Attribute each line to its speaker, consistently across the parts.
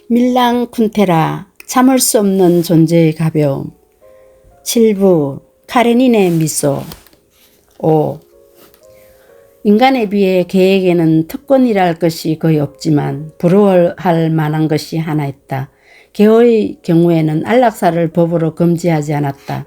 Speaker 1: 밀랑 쿤테라 참을 수 없는 존재의 가벼움. 7부 카레닌의 미소. 5. 인간에 비해 개에게는 특권이랄 것이 거의 없지만 부러워할 만한 것이 하나 있다. 개의 경우에는 안락사를 법으로 금지하지 않았다.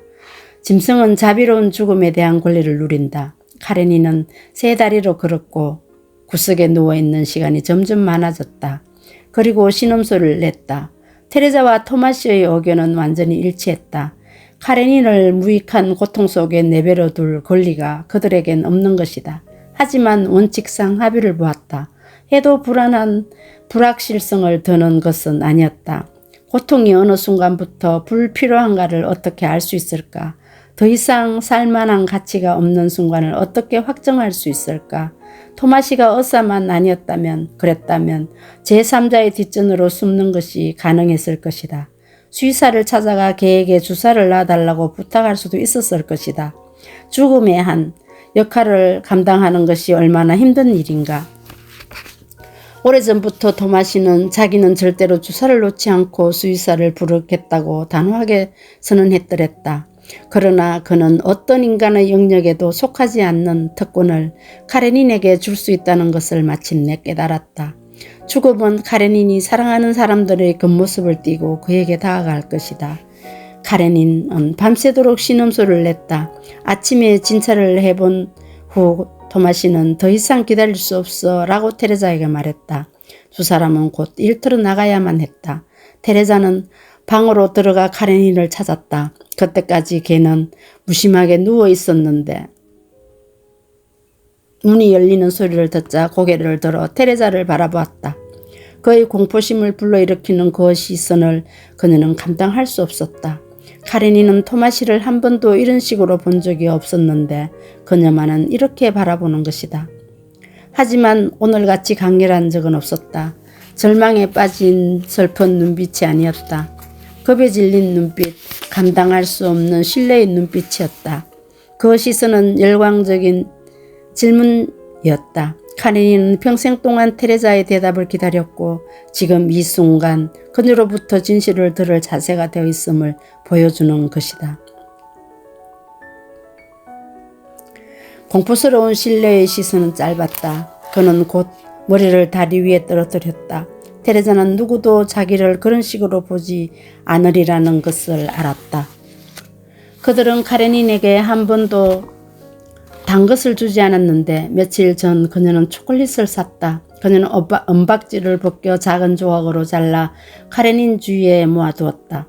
Speaker 1: 짐승은 자비로운 죽음에 대한 권리를 누린다. 카레닌은 세 다리로 걸었고 구석에 누워있는 시간이 점점 많아졌다. 그리고 신음소리를 냈다. 테레자와 토마시의 의견은 완전히 일치했다. 카레닌을 무익한 고통 속에 내버려 둘 권리가 그들에겐 없는 것이다. 하지만 원칙상 합의를 보았다. 해도 불안한 불확실성을 드는 것은 아니었다. 고통이 어느 순간부터 불필요한가를 어떻게 알 수 있을까? 더 이상 살만한 가치가 없는 순간을 어떻게 확정할 수 있을까? 토마시가 의사만 아니었다면, 그랬다면 제3자의 뒷전으로 숨는 것이 가능했을 것이다. 수의사를 찾아가 개에게 주사를 놔달라고 부탁할 수도 있었을 것이다. 죽음의 한 역할을 감당하는 것이 얼마나 힘든 일인가. 오래전부터 토마시는 자기는 절대로 주사를 놓지 않고 수의사를 부르겠다고 단호하게 선언했더랬다. 그러나 그는 어떤 인간의 영역에도 속하지 않는 특권을 카레닌에게 줄 수 있다는 것을 마침내 깨달았다. 죽음은 카레닌이 사랑하는 사람들의 겉모습을 띠고 그에게 다가갈 것이다. 카레닌은 밤새도록 신음소리를 냈다. 아침에 진찰을 해본 후 토마시는 더 이상 기다릴 수 없어 라고 테레자에게 말했다. 두 사람은 곧 일터로 나가야만 했다. 테레자는 방으로 들어가 카레닌을 찾았다. 그때까지 걔는 무심하게 누워 있었는데 문이 열리는 소리를 듣자 고개를 들어 테레자를 바라보았다. 그의 공포심을 불러일으키는 그 시선을 그녀는 감당할 수 없었다. 카레닌은 토마시를 한 번도 이런 식으로 본 적이 없었는데 그녀만은 이렇게 바라보는 것이다. 하지만 오늘같이 강렬한 적은 없었다. 절망에 빠진 슬픈 눈빛이 아니었다. 겁에 질린 눈빛, 감당할 수 없는 신뢰의 눈빛이었다. 그 시선은 열광적인 질문이었다. 카레닌은 평생 동안 테레자의 대답을 기다렸고 지금 이 순간 그녀로부터 진실을 들을 자세가 되어 있음을 보여주는 것이다. 공포스러운 신뢰의 시선은 짧았다. 그는 곧 머리를 다리 위에 떨어뜨렸다. 테레자는 누구도 자기를 그런 식으로 보지 않으리라는 것을 알았다. 그들은 카레닌에게 한 번도 단 것을 주지 않았는데 며칠 전 그녀는 초콜릿을 샀다. 그녀는 은박지를 벗겨 작은 조각으로 잘라 카레닌 주위에 모아두었다.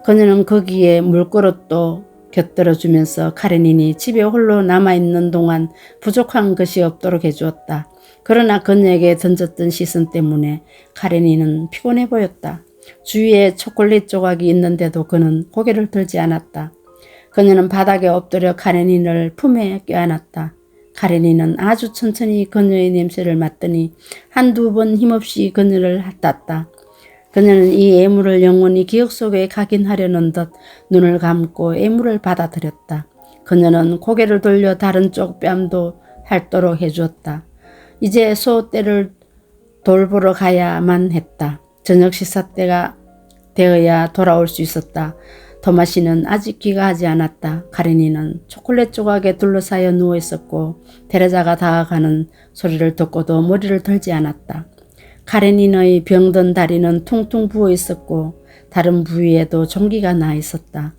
Speaker 1: 그녀는 거기에 물그릇도 곁들여주면서 카레닌이 집에 홀로 남아있는 동안 부족한 것이 없도록 해주었다. 그러나 그녀에게 던졌던 시선 때문에 카레닌은 피곤해 보였다. 주위에 초콜릿 조각이 있는데도 그는 고개를 들지 않았다. 그녀는 바닥에 엎드려 카레닌을 품에 껴안았다. 카레닌은 아주 천천히 그녀의 냄새를 맡더니 한두 번 힘없이 그녀를 닿았다. 그녀는 이 애물을 영원히 기억 속에 각인하려는 듯 눈을 감고 애물을 받아들였다. 그녀는 고개를 돌려 다른 쪽 뺨도 핥도록 해주었다. 이제 소떼를 돌보러 가야만 했다. 저녁 식사 때가 되어야 돌아올 수 있었다. 토마시는 아직 귀가하지 않았다. 카레닌은 초콜릿 조각에 둘러싸여 누워있었고 테레자가 다가가는 소리를 듣고도 머리를 들지 않았다. 카레닌의 병든 다리는 퉁퉁 부어있었고 다른 부위에도 종기가 나 있었다.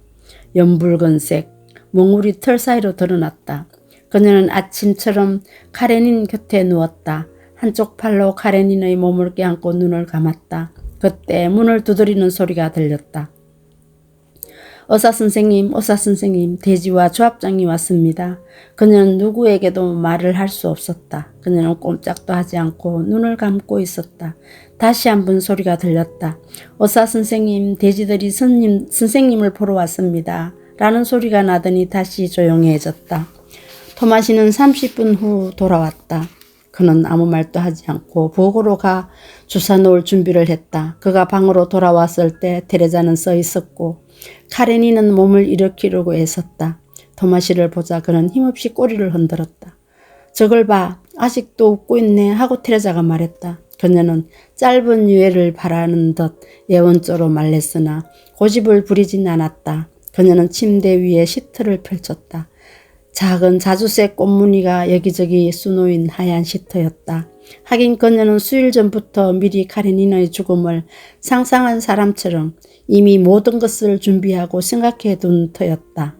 Speaker 1: 연붉은색 몽울이 털 사이로 드러났다. 그녀는 아침처럼 카레닌 곁에 누웠다. 한쪽 팔로 카레닌의 몸을 껴안고 눈을 감았다. 그때 문을 두드리는 소리가 들렸다. 의사선생님, 대지와 조합장이 왔습니다. 그녀는 누구에게도 말을 할 수 없었다. 그녀는 꼼짝도 하지 않고 눈을 감고 있었다. 다시 한번 소리가 들렸다. 의사선생님, 돼지들이 선생님을 보러 왔습니다. 라는 소리가 나더니 다시 조용해졌다. 토마시는 30분 후 돌아왔다. 그는 아무 말도 하지 않고 부엌으로 가 주사 놓을 준비를 했다. 그가 방으로 돌아왔을 때 테레자는 서 있었고 카레닌은 몸을 일으키려고 애썼다. 토마시를 보자 그는 힘없이 꼬리를 흔들었다. 저걸 봐. 아직도 웃고 있네 하고 테레자가 말했다. 그녀는 짧은 유예를 바라는 듯 예언조로 말했으나 고집을 부리진 않았다. 그녀는 침대 위에 시트를 펼쳤다. 작은 자주색 꽃무늬가 여기저기 수놓인 하얀 시트였다. 하긴 그녀는 수일 전부터 미리 카레닌의 죽음을 상상한 사람처럼 이미 모든 것을 준비하고 생각해 둔 터였다.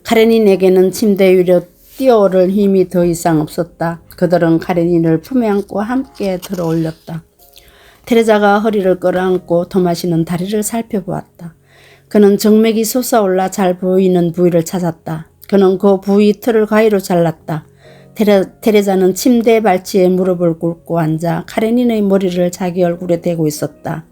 Speaker 1: 카레닌에게는 침대 위로 뛰어오를 힘이 더 이상 없었다. 그들은 카레닌을 품에 안고 함께 들어 올렸다. 테레자가 허리를 끌어안고 토마시는 다리를 살펴보았다. 그는 정맥이 솟아올라 잘 보이는 부위를 찾았다. 그는 그 부위 털을 가위로 잘랐다. 테레자는 침대 발치에 무릎을 꿇고 앉아 카레닌의 머리를 자기 얼굴에 대고 있었다.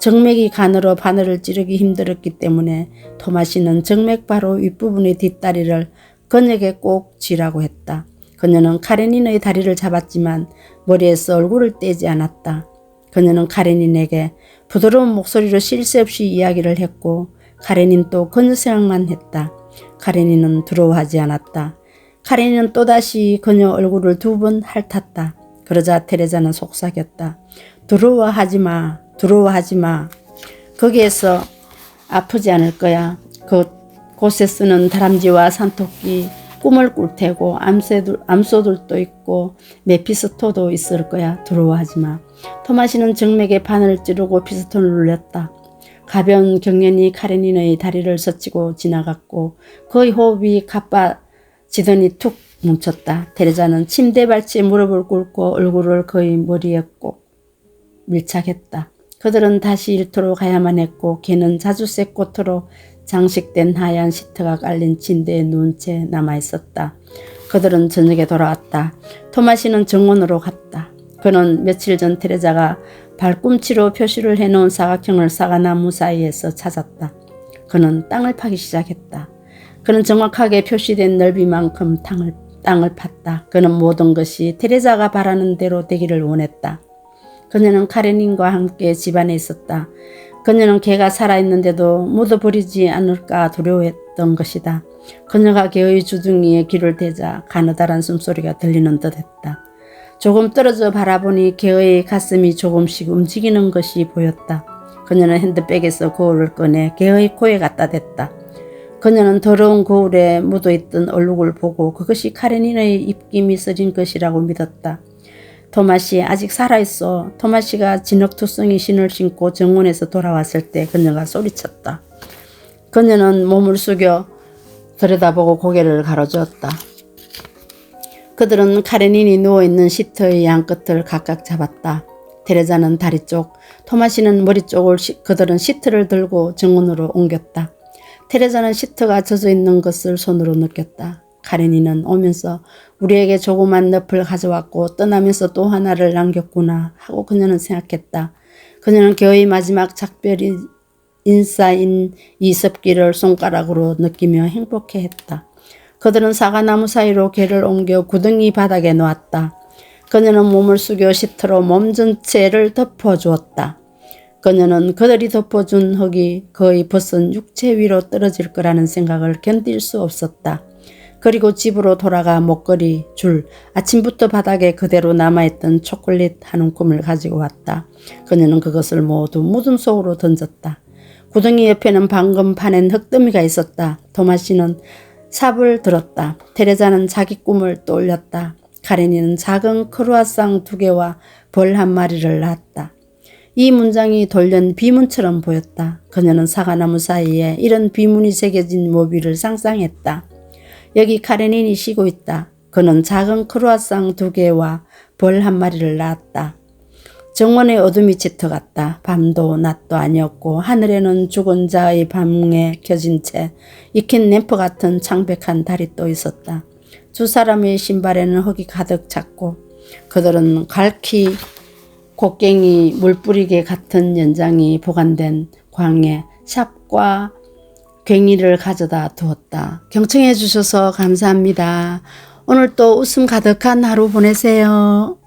Speaker 1: 정맥이 가늘어 바늘을 찌르기 힘들었기 때문에 토마시는 정맥 바로 윗부분의 뒷다리를 그녀에게 꼭 쥐라고 했다. 그녀는 카레닌의 다리를 잡았지만 머리에서 얼굴을 떼지 않았다. 그녀는 카레닌에게 부드러운 목소리로 쉴 새 없이 이야기를 했고 카레닌 또 그녀 생각만 했다. 카레닌은 두려워하지 않았다. 카레닌은 또다시 그녀 얼굴을 2번 핥았다. 그러자 테레자는 속삭였다. 두려워하지 마. 두려워하지 마. 거기에서 아프지 않을 거야. 곳에 쓰는 다람쥐와 산토끼 꿈을 꿀 테고 암소들도 있고 메피스토도 있을 거야. 두려워하지 마. 토마시는 정맥에 바늘을 찌르고 피스톤을 눌렸다. 가벼운 경련이 카레닌의 다리를 스치고 지나갔고 그의 호흡이 가빠지더니 툭 멈췄다. 테레자는 침대 발치에 무릎을 꿇고 얼굴을 그의 머리에 꼭 밀착했다. 그들은 다시 일터로 가야만 했고 걔는 자주색 꽃으로 장식된 하얀 시트가 깔린 침대에 누운 채 남아있었다. 그들은 저녁에 돌아왔다. 토마시는 정원으로 갔다. 그는 며칠 전 테레자가 발꿈치로 표시를 해놓은 사각형을 사과나무 사이에서 찾았다. 그는 땅을 파기 시작했다. 그는 정확하게 표시된 넓이만큼 땅을 팠다. 그는 모든 것이 테레자가 바라는 대로 되기를 원했다. 그녀는 카레닌과 함께 집안에 있었다. 그녀는 개가 살아있는데도 묻어버리지 않을까 두려워했던 것이다. 그녀가 개의 주둥이에 귀를 대자 가느다란 숨소리가 들리는 듯했다. 조금 떨어져 바라보니 개의 가슴이 조금씩 움직이는 것이 보였다. 그녀는 핸드백에서 거울을 꺼내 개의 코에 갖다 댔다. 그녀는 더러운 거울에 묻어있던 얼룩을 보고 그것이 카레닌의 입김이 쓰린 것이라고 믿었다. 토마시 아직 살아있어. 토마시가 진흙투성이 신을 신고 정원에서 돌아왔을 때 그녀가 소리쳤다. 그녀는 몸을 숙여 들여다보고 고개를 가로주었다. 그들은 카레닌이 누워있는 시트의 양끝을 각각 잡았다. 테레자는 다리 쪽, 토마시는 머리 쪽을 그들은 시트를 들고 정원으로 옮겼다. 테레자는 시트가 젖어있는 것을 손으로 느꼈다. 카레닌은 오면서 우리에게 조그만 늪을 가져왔고 떠나면서 또 하나를 남겼구나 하고 그녀는 생각했다. 그녀는 개의 마지막 작별이 인싸인 이섭기를 손가락으로 느끼며 행복해했다. 그들은 사과나무 사이로 개를 옮겨 구덩이 바닥에 놓았다. 그녀는 몸을 숙여 시트로 몸 전체를 덮어주었다. 그녀는 그들이 덮어준 흙이 거의 벗은 육체 위로 떨어질 거라는 생각을 견딜 수 없었다. 그리고 집으로 돌아가 목걸이, 줄, 아침부터 바닥에 그대로 남아있던 초콜릿 한 움큼을 가지고 왔다. 그녀는 그것을 모두 무덤 속으로 던졌다. 구덩이 옆에는 방금 파낸 흙더미가 있었다. 토마시는 삽을 들었다. 테레자는 자기 꿈을 떠올렸다. 카레닌은 작은 크루아상 2개와 벌 1마리를 낳았다. 이 문장이 돌연 비문처럼 보였다. 그녀는 사과나무 사이에 이런 비문이 새겨진 모비를 상상했다. 여기 카레닌이 쉬고 있다. 그는 작은 크루아상 2개와 벌 1마리를 낳았다. 정원의 어둠이 짙어갔다. 밤도 낮도 아니었고 하늘에는 죽은 자의 밤에 켜진 채 익힌 램프 같은 창백한 달이 떠 있었다. 두 사람의 신발에는 흙이 가득 찼고 그들은 갈퀴 곡괭이 물뿌리개 같은 연장이 보관된 광에 삽과 괭이를 가져다 두었다. 경청해 주셔서 감사합니다. 오늘 또 웃음 가득한 하루 보내세요.